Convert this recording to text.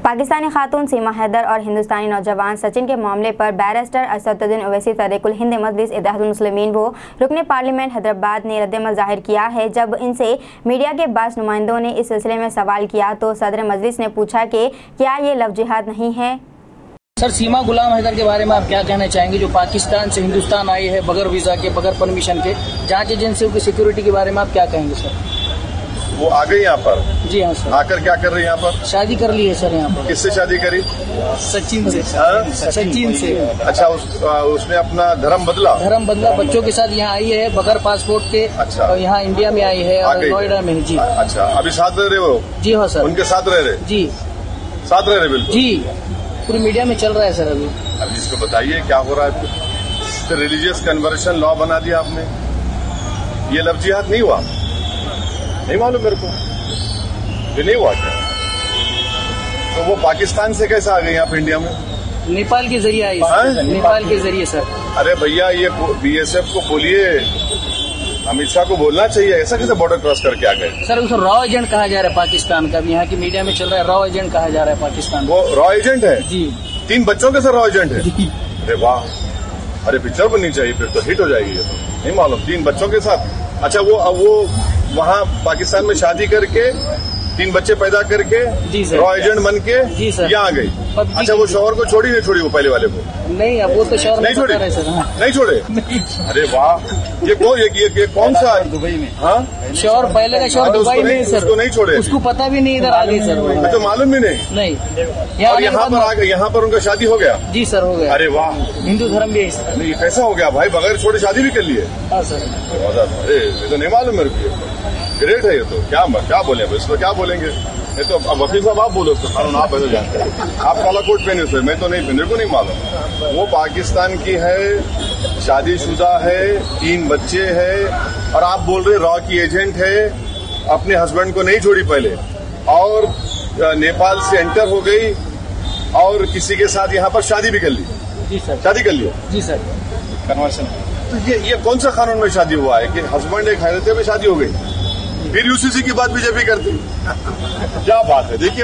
पाकिस्तानी खातून सीमा हैदर और हिंदुस्तानी नौजवान सचिन के मामले पर बैरिस्टर असदुद्दीन ओवैसी तहरीकुल हिंद मजलिस इत्तेहादुल मुस्लिमीन व रुकन पार्लियामेंट हैदराबाद ने रद्दमल जाहिर किया है। जब इनसे मीडिया के बाज़ नुमाइंदों ने इस सिलसिले में सवाल किया तो सदर मजलिस ने पूछा कि क्या ये लव जिहाद नहीं है। सर, सीमा गुलाम हैदर के बारे में आप क्या कहना चाहेंगे, जो पाकिस्तान से हिंदुस्तान आई है बगैर वीजा के, बगैर परमिशन के? जांच एजेंसियों की सिक्योरिटी के बारे में आप क्या कहेंगे सर? वो आ गई यहाँ पर? जी हाँ सर। आकर क्या कर रही है यहाँ पर? शादी कर ली है सर यहाँ पर। किससे शादी करी? सचिन से। सचिन से। अच्छा, उसने अपना धर्म बदला? बच्चों के साथ यहाँ आई है बगैर पासपोर्ट के। अच्छा। और यहाँ इंडिया में आई है और नोएडा में। जी अच्छा, अभी साथ रह रहे हो? जी हाँ सर। उनके साथ रह रहे? जी, साथ रह रहे बिल्कुल। जी, पूरी मीडिया में चल रहा है सर अभी। अब जिसको बताइए क्या हो रहा है। तो रिलीजियस कन्वर्शन लॉ बना दिया आपने, ये लव जिहाद नहीं हुआ? नहीं मालूम मेरे को, ये नहीं हुआ क्या? तो वो पाकिस्तान से कैसे आ गई आप इंडिया में? नेपाल के जरिए आई सर। नेपाल के जरिए सर। अरे भैया, ये बीएसएफ को बोलिए, अमित शाह को बोलना चाहिए, ऐसा कैसे बॉर्डर क्रॉस करके आ गए? सर, उसे रॉ एजेंट कहा जा रहा है पाकिस्तान का, यहाँ की मीडिया में चल रहा है, रॉ एजेंट कहा जा रहा है पाकिस्तान। वो रॉ एजेंट है? जी। 3 बच्चों के साथ रॉ एजेंट है? अरे वाह, अरे पिक्चर बननी चाहिए, फिर तो हिट हो जाएगी ये तो। नहीं मालूम, 3 बच्चों के साथ। अच्छा, वो वहाँ पाकिस्तान में शादी करके 3 बच्चे पैदा करके रॉ एजेंट बन के यहाँ आ गई। अच्छा, वो शौहर को छोड़ी नहीं छोड़ी? वो पहले वाले को नहीं, अब वो तो शौहर नहीं छोड़े सर। नहीं छोड़े? अरे वाह, ये कौन सा है? दुबई में। हाँ, शौहर पहले का शौहर दुबई में सर। उसको नहीं छोड़े? उसको पता भी नहीं इधर आ गई सर। तो मालूम भी नहीं? नहीं। और यहाँ पर आ गए, यहाँ पर उनका शादी हो गया? जी सर, हो गया। अरे वाह, हिंदू धर्म भी नहीं, कैसा हो गया भाई, बगैर छोड़े शादी भी कर लिए? हाँ सर। अरे ये तो नहीं मालूम मेरे को, ग्रेट है ये तो। क्या बोले इसको, क्या बोलेंगे? ये तो अब वकील साहब आप बोलो, उसको कानून आप ऐसे जानते हैं। आप काला कोट पहने थे, मैं तो नहीं पहने, को नहीं मालूम। वो पाकिस्तान की है, शादीशुदा है, 3 बच्चे हैं, और आप बोल रहे रॉ की एजेंट है, अपने हस्बैंड को नहीं छोड़ी पहले, और नेपाल से एंटर हो गई और किसी के साथ यहाँ पर शादी भी कर ली? जी सर। शादी कर लिया? जी सर। कन्वर्शन। तो ये कौन सा कानून में शादी हुआ है कि हस्बैंड एक हैदराबाद में शादी हो गई, फिर यूसीसी की बात बीजेपी करती? क्या बात है, देखिए।